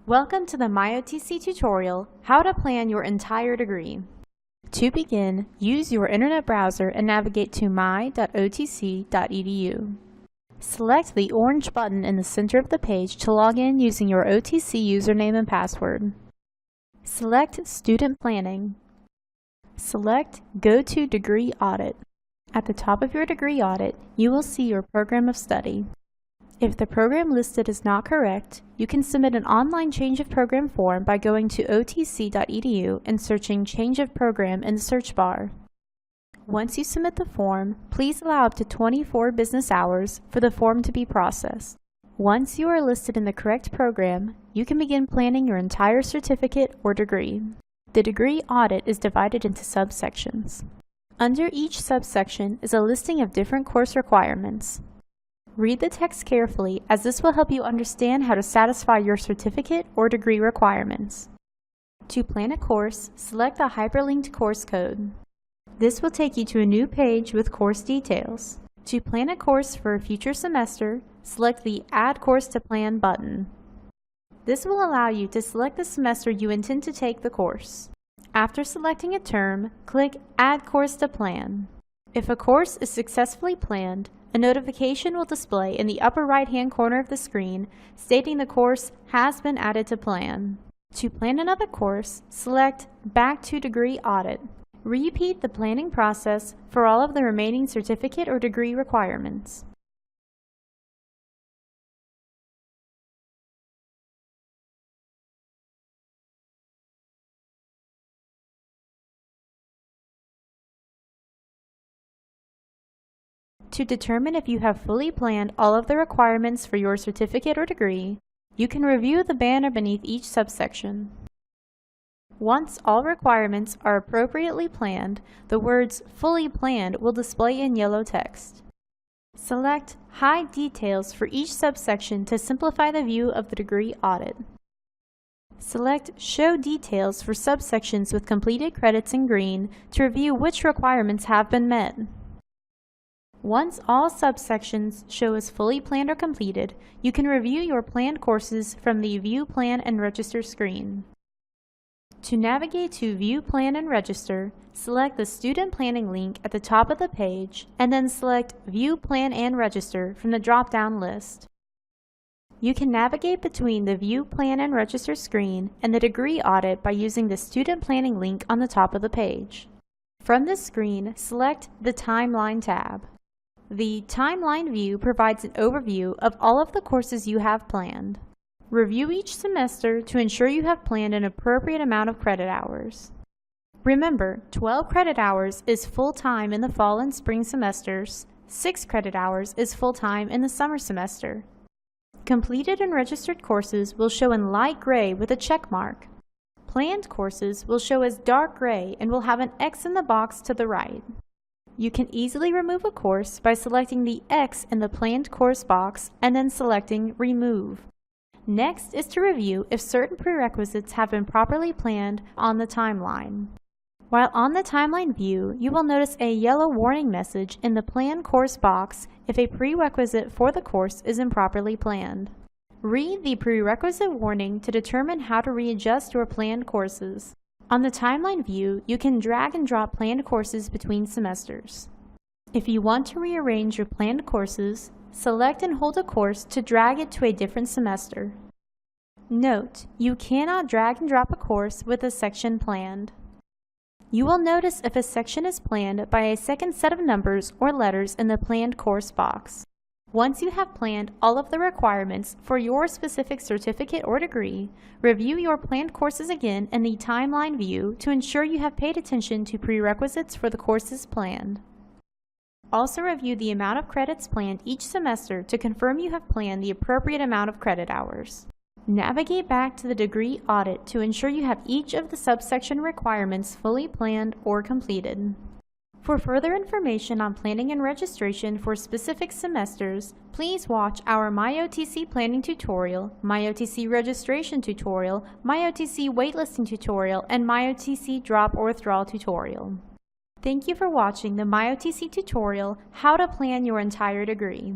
Welcome to the MyOTC tutorial, How to Plan Your Entire Degree. To begin, use your internet browser and navigate to my.otc.edu. Select the orange button in the center of the page to log in using your OTC username and password. Select Student Planning. Select Go to Degree Audit. At the top of your degree audit, you will see your program of study. If the program listed is not correct, you can submit an online change of program form by going to otc.edu and searching Change of Program in the search bar. Once you submit the form, please allow up to 24 business hours for the form to be processed. Once you are listed in the correct program, you can begin planning your entire certificate or degree. The degree audit is divided into subsections. Under each subsection is a listing of different course requirements. Read the text carefully, as this will help you understand how to satisfy your certificate or degree requirements. To plan a course, select the hyperlinked course code. This will take you to a new page with course details. To plan a course for a future semester, select the Add Course to Plan button. This will allow you to select the semester you intend to take the course. After selecting a term, click Add Course to Plan. If a course is successfully planned, a notification will display in the upper right-hand corner of the screen stating the course has been added to plan. To plan another course, select Back to Degree Audit. Repeat the planning process for all of the remaining certificate or degree requirements. To determine if you have fully planned all of the requirements for your certificate or degree, you can review the banner beneath each subsection. Once all requirements are appropriately planned, the words Fully Planned will display in yellow text. Select Hide Details for each subsection to simplify the view of the degree audit. Select Show Details for subsections with completed credits in green to review which requirements have been met. Once all subsections show as fully planned or completed, you can review your planned courses from the View Plan and Register screen. To navigate to View Plan and Register, select the Student Planning link at the top of the page and then select View Plan and Register from the drop-down list. You can navigate between the View Plan and Register screen and the degree audit by using the Student Planning link on the top of the page. From this screen, select the Timeline tab. The Timeline view provides an overview of all of the courses you have planned. Review each semester to ensure you have planned an appropriate amount of credit hours. Remember, 12 credit hours is full-time in the fall and spring semesters, 6 credit hours is full-time in the summer semester. Completed and registered courses will show in light gray with a check mark. Planned courses will show as dark gray and will have an X in the box to the right. You can easily remove a course by selecting the X in the planned course box and then selecting Remove. Next is to review if certain prerequisites have been properly planned on the timeline. While on the timeline view, you will notice a yellow warning message in the Plan Course box if a prerequisite for the course is improperly planned. Read the prerequisite warning to determine how to readjust your planned courses. On the timeline view, you can drag and drop planned courses between semesters. If you want to rearrange your planned courses, select and hold a course to drag it to a different semester. Note, you cannot drag and drop a course with a section planned. You will notice if a section is planned by a second set of numbers or letters in the planned course box. Once you have planned all of the requirements for your specific certificate or degree, review your planned courses again in the timeline view to ensure you have paid attention to prerequisites for the courses planned. Also review the amount of credits planned each semester to confirm you have planned the appropriate amount of credit hours. Navigate back to the degree audit to ensure you have each of the subsection requirements fully planned or completed. For further information on planning and registration for specific semesters, please watch our MyOTC planning tutorial, MyOTC registration tutorial, MyOTC waitlisting tutorial, and MyOTC drop or withdrawal tutorial. Thank you for watching the MyOTC tutorial, How to Plan Your Entire Degree.